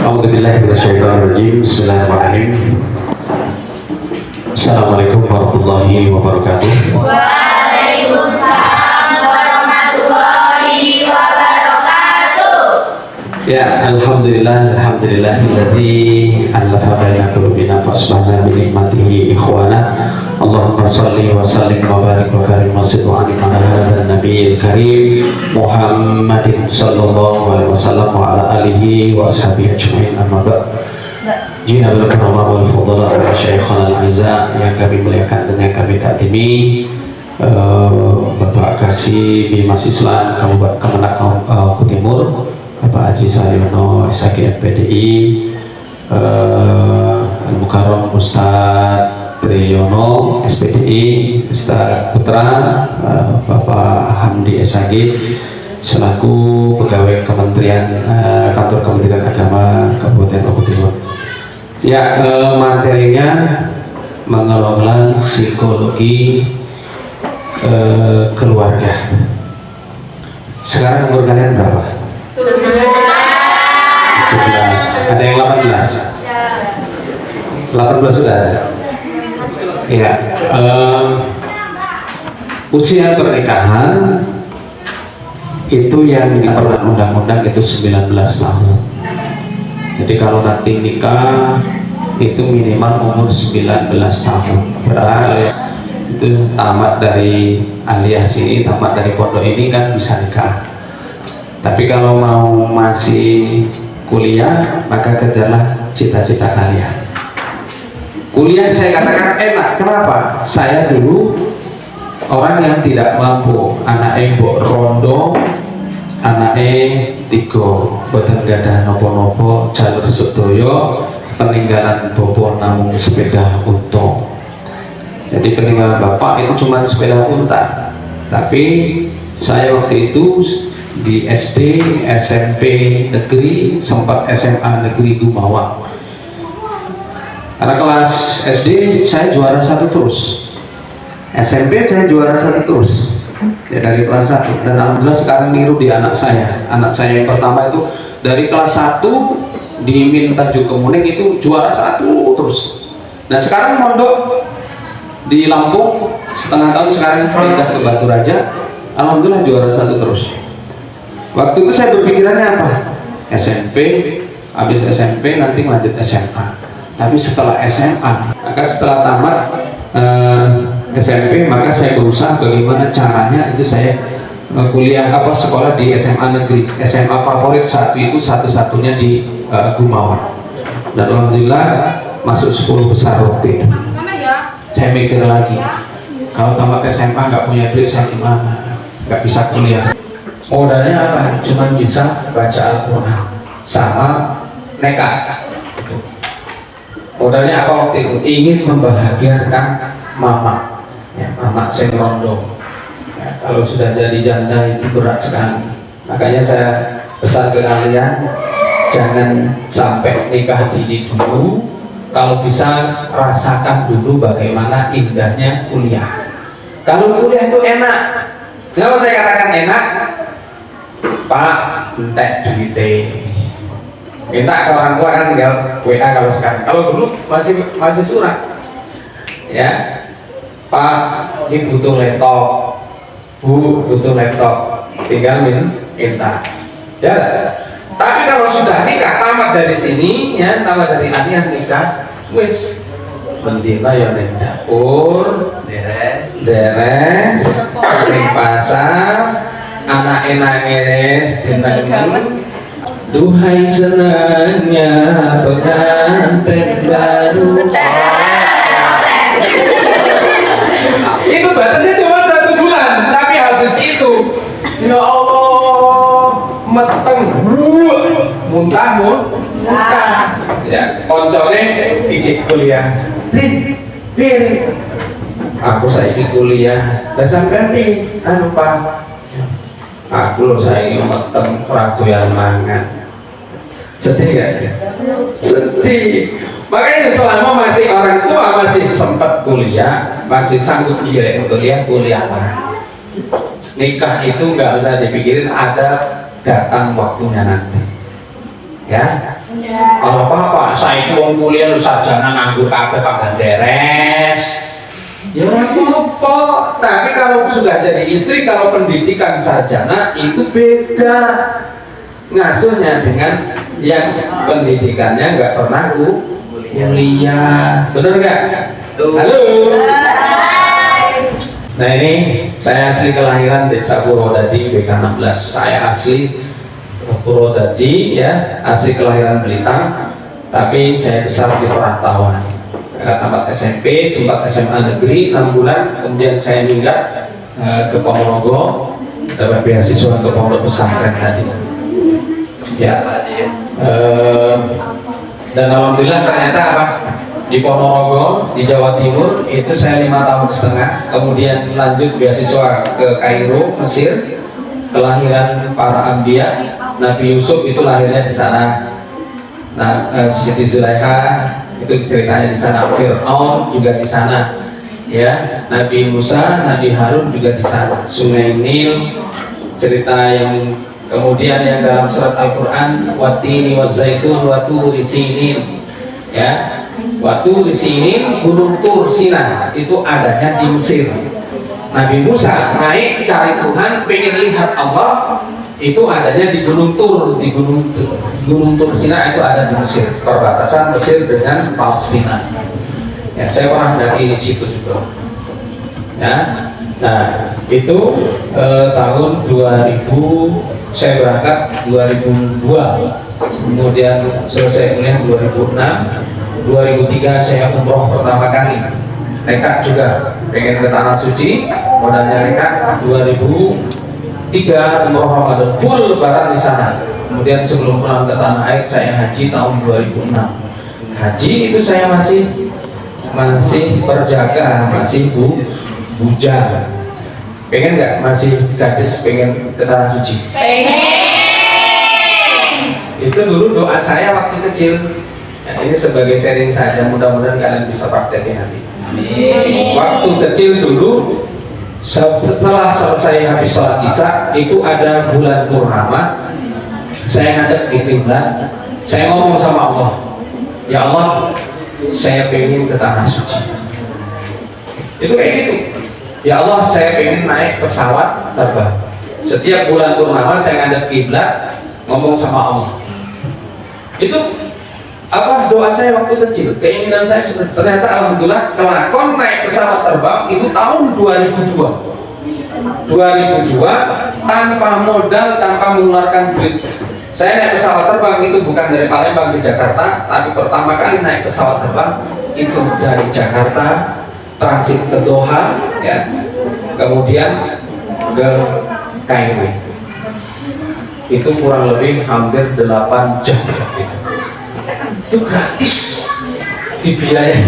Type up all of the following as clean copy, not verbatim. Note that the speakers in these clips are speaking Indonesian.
A'udzubillahi minasyaitonirrajim. Bismillahirrahmanirrahim. Assalamualaikum warahmatullahi wabarakatuh. Waalaikumsalam warahmatullahi wabarakatuh. Ya, alhamdulillahilladzi alafa baina qulubina fasbahna bi nikmatihi ikhwana. Allahumma shalli wa sallim wa barik wa karim wa salli ala hadzal nabiyil karim Muhammadin sallallahu alaihi wasallam wa ala alihi wa ashabihi ajmain. Amma ba'd. Jina bil karama wal fadala wa syaikhan al-aiza yang kami muliakan dan yang kami takdimi, Bapak Kasih Bimas Islam Kabupaten Kemenak Timur, Bapak Haji Saryono SHG FPDI, Al-Mukarram Ustadz Triyono SPDI, Ustadz Putra, Bapak Hamdi SHG selaku pegawai Kementerian Kantor Kementerian Agama Kabupaten Bogor Timur. Ya, materinya mengelola psikologi keluarga. Sekarang umur kalian berapa? 17. Ada yang 18? 18 sudah ada? Ya, usia pernikahan itu yang diperlukan undang-undang itu 19 tahun. Jadi kalau nanti nikah itu minimal umur 19 tahun. Berarti itu tamat dari alias ini, tamat dari pondok ini kan bisa nikah. Tapi kalau mau masih kuliah, maka kejarlah cita-cita kalian. Kuliah saya katakan enak. Kenapa? Saya dulu orang yang tidak mampu, anak ibu rondo, anak tiga, boten gadah nopo-nopo, jalur sedoyo, peninggalan bobo namung sepeda unta. Jadi peninggalan bapak itu cuma sepeda unta. Tapi saya waktu itu di SD, SMP negeri, sempat SMA negeri Gumawa. Karena kelas SD saya juara 1 terus, SMP saya juara 1 terus. Ya, dari kelas 1, dan alhamdulillah sekarang niru di anak saya. Anak saya yang pertama itu dari kelas 1 di Min Tanjung Kemuning itu juara 1 terus. Nah sekarang mondok di Lampung setengah tahun, sekarang pindah ke Batu Raja, alhamdulillah juara 1 terus. Waktu itu saya berpikirannya apa? SMP, habis SMP nanti lanjut SMA. Tapi setelah SMA, maka setelah tamat SMP, maka saya berusaha bagaimana caranya itu saya kuliah sekolah di SMA negeri. SMA favorit saat itu satu-satunya di Gumawa, dan alhamdulillah masuk 10 besar waktu itu. Saya mikir lagi, kalau tamat SMA nggak punya duit, saya gimana? Nggak bisa kuliah. Modalnya apa? Cuma bisa baca Al-Quran sama nekat. Modalnya apa waktu itu? Ingin membahagiakan mama. Ya, mama saya rondo. Ya, kalau sudah jadi janda itu berat sekali. Makanya saya pesan ke kalian, jangan sampai nikah dini dulu. Kalau bisa rasakan dulu bagaimana indahnya kuliah. Kalau kuliah itu enak. Kenapa saya katakan enak? Pak, entek duitnya. Minta ke orang tua kan tinggal WA kalau sekarang. Kalau dulu masih surat. Ya. Pak, ini butuh laptop, Bu butuh laptop, tinggal minta. Ya. Tapi kalau sudah nikah, tamat dari sini, ya, tamat dari anian nikah, wis bendina ya neng dapur, beres, ning pasar, anak nangis, dinten duhai senangnya pengantin baru. Itu batasnya cuma 1 bulan, tapi habis itu ya Allah meteng muntah ya, koncone ijik kuliah aku saiki kuliah dan sampai nih anu Pak, aku loh saiki meteng radoyan mangan. Sedih gak? Sedih. Makanya selama masih orang tua masih sempat kuliah, masih sanggup biaya untuk dia kuliahlah. Nikah itu nggak usah dipikirin, ada datang waktunya nanti. Ya. Kalau apa saya wong kuliah lu sarjana nganggur kabeh pangkat deres. Ya ora apa-apa. Tapi kalau sudah jadi istri, kalau pendidikan sarjana itu beda ngasuhnya dengan yang pendidikannya nggak pernah kuliah. Bener nggak? Halo. Nah ini saya asli kelahiran Desa Purwodadi BK 16. Saya asli Purwodadi ya, asli kelahiran Belitang, tapi saya besar di Perantauan. Tamat SMP, sempat SMA negeri 6 bulan, kemudian saya minggat ke Ponorogo, dapat beasiswa ke pondok pesantren tadi. Ya, dan alhamdulillah ternyata apa? Di Ponorogo, di Jawa Timur itu saya 5 tahun setengah, kemudian lanjut beasiswa ke Kairo, Mesir, kelahiran para Anbiya. Nabi Yusuf itu lahirnya di sana. Nah, Siti Zulaikha itu ceritanya di sana. Fir'aun juga di sana. Ya, Nabi Musa, Nabi Harun juga di sana. Sungai Nil, cerita yang kemudian yang dalam surat Al-Qur'an, watini wazaitun waturi sinin. Ya, waturi sinin, gunung Tur Sina itu adanya di Mesir. Nabi Musa naik cari Tuhan, pengen lihat Allah, itu adanya di Gunung Tur, di Gunung Tur Sina itu ada di Mesir, perbatasan Mesir dengan Palestina. Ya, saya pernah dari situ juga. Ya, nah itu tahun 2000 saya berangkat 2002, kemudian selesai kuliah 2006, 2003 saya umroh pertama kali. Nekat juga pengen ke Tanah Suci, modalnya nekat. 2003 umroh Ramadan full lebaran di sana. Kemudian sebelum pulang ke tanah air saya haji tahun 2006. Haji itu saya masih berjaga, masih bujang. Pengen nggak masih gadis pengen ke Tanah Suci? Pengen. Itu dulu doa saya waktu kecil. Ya, ini sebagai sharing saja, mudah-mudahan kalian bisa praktekin nanti. Waktu kecil dulu, setelah selesai habis sholat isya, itu ada bulan purnama. Saya ngadep di kiblat, saya ngomong sama Allah, ya Allah, saya pengen ke Tanah Suci. Itu kayak gitu. Ya Allah, saya pengen naik pesawat terbang. Setiap bulan purnama saya ngadep kiblat, ngomong sama Allah. Itu apa doa saya waktu kecil, keinginan saya seperti. Ternyata alhamdulillah kelakon naik pesawat terbang itu tahun 2002 tanpa modal, tanpa mengeluarkan duit. Saya naik pesawat terbang itu bukan dari Palembang ke Jakarta, tapi pertama kali naik pesawat terbang itu dari Jakarta transit ke Doha, ya, kemudian ke Kairo. Itu kurang lebih hampir 8 jam. Itu gratis dibiayai.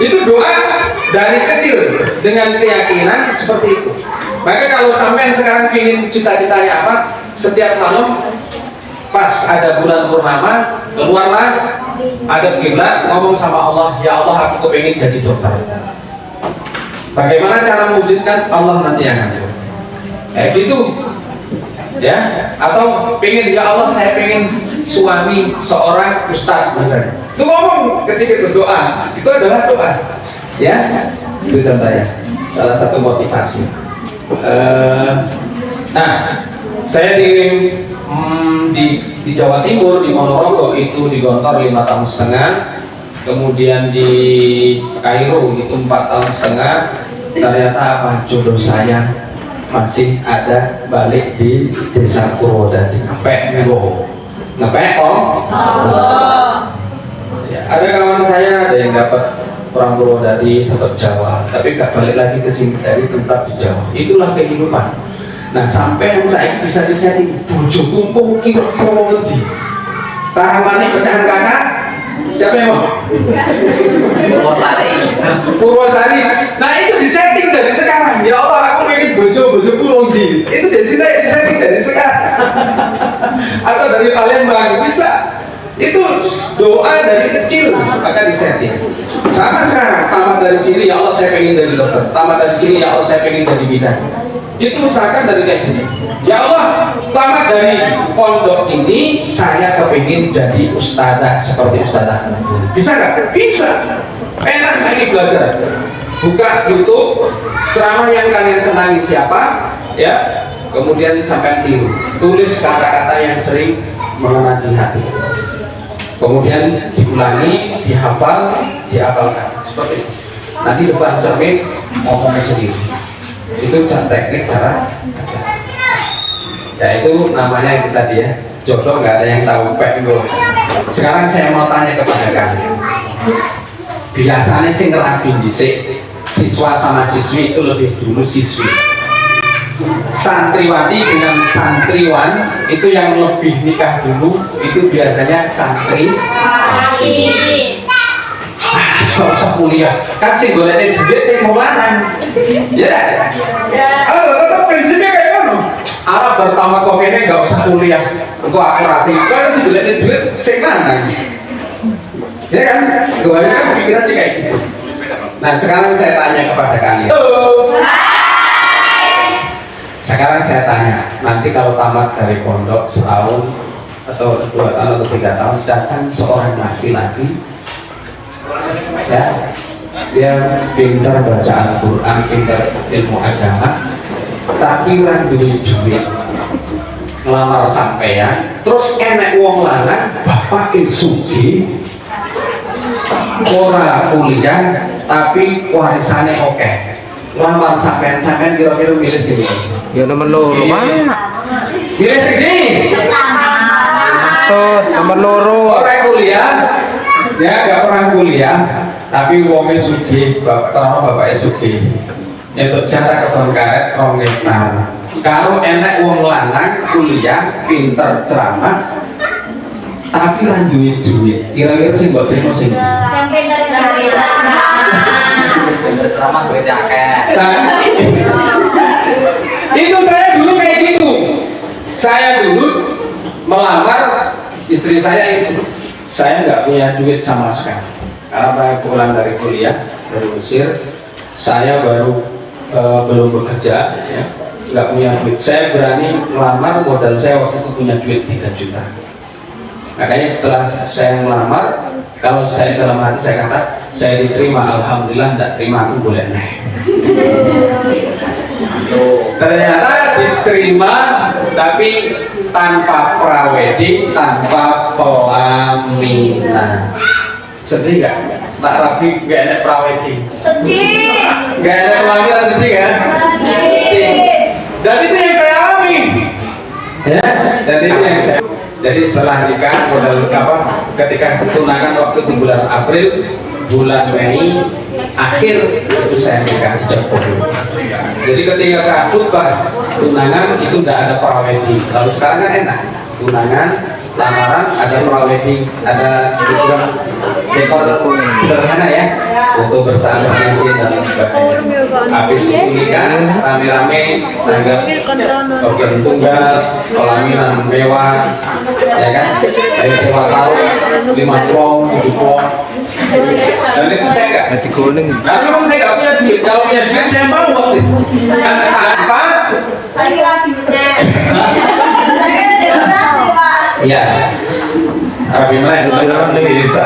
Itu doa dari kecil dengan keyakinan seperti itu. Maka kalau sampai sekarang ingin cita-citanya apa, setiap malam pas ada bulan purnama keluarlah ada kiblat, ngomong sama Allah, ya Allah aku pengen jadi dokter. Bagaimana cara mewujudkan? Allah nanti yang ngatur. Gitu ya, atau pengen, ya Allah saya pengen suami seorang ustadz misalnya, itu ngomong ketika berdoa, itu adalah doa, ya, itu contohnya salah satu motivasi. Nah, saya di Jawa Timur, di Ponorogo itu di Gontor 5 tahun setengah, kemudian di Kairo itu 4 tahun setengah. Ternyata apa, jodoh saya masih ada balik di Desa Purwodadi. Ngepek om. Ya, ada kawan saya ada yang dapat orang Purwodadi tetap Jawa, tapi gak balik lagi ke sini, dari tetap di Jawa. Itulah kehidupan. Nah, sampai yang saya bisa disetting bojo kumpul kira-kira ngerti taramane pecahan kakak. Siapa yang mau? Purwosari. Nah, itu disetting dari sekarang. Ya Allah, aku pengen bojo-bojoku longgi. Itu dari sini disetting dari sekarang. Atau dari Palembang bisa. Itu doa dari kecil maka disetting. Sama sekarang, tamat dari sini ya Allah saya pengen jadi dokter. Tamat dari sini ya Allah saya pengen jadi bidan. itu usahakan dari kayak gini. Ya Allah, tamat dari pondok ini saya kepingin jadi ustadzah seperti ustadzah. Bisa nggak? Bisa. Enak saya belajar. Buka YouTube, ceramah yang kalian senangi siapa, ya. Kemudian sampai tiru, tulis kata-kata yang sering mengena di hati. Kemudian diulangi, dihafal, diapalkan. Seperti itu. Nanti depan cermin ngomongnya sendiri. Itu teknik cara baca. Ya itu namanya itu tadi ya, jodoh nggak ada yang tahu penggol. Sekarang saya mau tanya kepada kalian. Biasanya sih ngerabin dhisik, siswa sama siswi itu lebih dulu siswi. Santriwati dengan santriwan itu yang lebih nikah dulu itu biasanya santri. Gak usah kuliah, kan sih goleknya duit sih mau lanang. Ya. Tetap prinsipnya kayak gitu. Arab pertama kokenya gak usah kuliah. Engko aku rapi. Kan sih goleknya duit sih lanang. Ya kan? Goleknya kan pikirannya kayak gitu. Nah, sekarang saya tanya kepada kalian. Sekarang saya tanya, nanti kalau tamat dari pondok setahun atau 2 tahun atau 3 tahun, datang seorang laki-laki ya, dia pintar baca Al-Quran, pintar ilmu agama, tapi orang duit ngelamar sampean, terus enek wong lanang bapak sugih ora kuliah tapi warisannya oke. Lamar sampean kira-kira milih sini. Ya nomor loro, Pak. Milih sini. Tut, nomor loro. Orang kuliah, ya gak pernah kuliah, tapi wongnya sugih, bapaknya sugih. Untuk jatah kebun karet, 2 hektar. Kalau enak wong lanang kuliah, pinter ceramah, tapi lan duit. Kira-kira sih buat terima sih. Ceramah duit akeh. Itu saya dulu kayak gitu. Saya dulu melamar istri saya itu. Saya nggak punya duit sama sekali. Karena saya pulang dari kuliah dari Mesir, saya baru belum bekerja, ya, nggak punya duit. Saya berani melamar, modal saya waktu itu punya duit 3 juta. Makanya setelah saya melamar, kalau saya dalam hati saya kata, saya diterima, alhamdulillah, tidak terima aku boleh naik. Ternyata diterima, tapi tanpa prawedding, tanpa pelaminan. Sedih nggak? Nak rapi nggak ada prawedding. Sedih. Nggak ada pelaminan, sedih kan? Sedih. Dan itu yang saya alami. Ya, dan itu yang saya. Jadi setelah nikah, modal apa? Ketika tunangan waktu itu bulan April, bulan Mei akhir itu saya nikah Jokowi. Jadi ketika khutbah tunangan itu tidak ada prawedding. Lalu sekarang kan enak, tunangan, lamaran, ada prawedding, ada dekor sederhana ya, foto bersama cincin dan sebagainya. Habis nikah rame-rame, tanggap organ tunggal, pelaminan mewah, ya kan? Dari sewa karung 5 plong, 7 plong. Dan itu saya enggak. Karena memang saya nggak punya duit. Kalau punya duit saya mau waktu itu. Kan tanpa. Saya lagi benar. Iya. Tapi mana lebih bisa.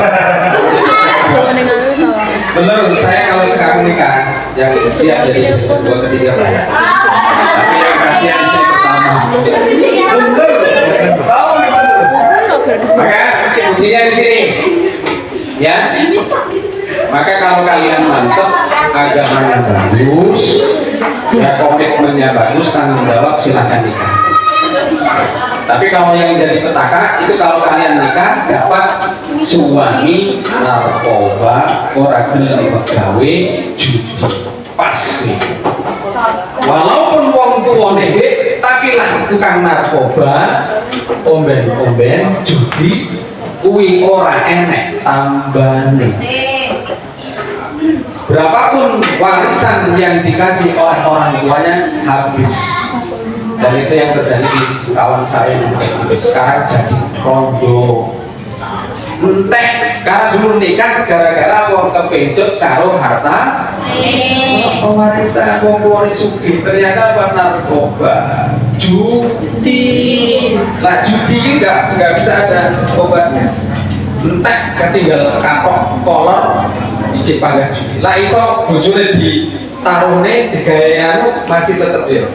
Bener, saya kalau sekarang nikah yang siap jadi istri kedua ketiga banyak. Tapi yang kasihan saya pertama. Bener. Maka kuncinya di sini. Ya. Maka kalau kalian mantap, agamanya bagus, ya komitmennya bagus, tanggung jawab, silahkan nikah. Tapi kalau yang jadi petaka itu kalau kalian nikah dapat suami narkoba, ora gelem pegawe, judi, pas nih. Walaupun wong tuwane gede, tapi lah tukang narkoba, omben-omben, judi, kuwi ora enek tambane. Berapapun warisan yang dikasih oleh orang tuanya habis. Dan itu yang terjadi di kawan saya yang kayak gitu. Sekarang jadi rondo. Entek, karena dulu nikah gara-gara wong wong kepencut karo harta pewarisan wong tuane sugih ternyata apa narkoba judi. Lah judi ini nggak bisa ada obatnya, entek ketinggal kapok kolor ijik panggah judi. Lah iso bojone ditaruhne digawe anu masih tetep ya.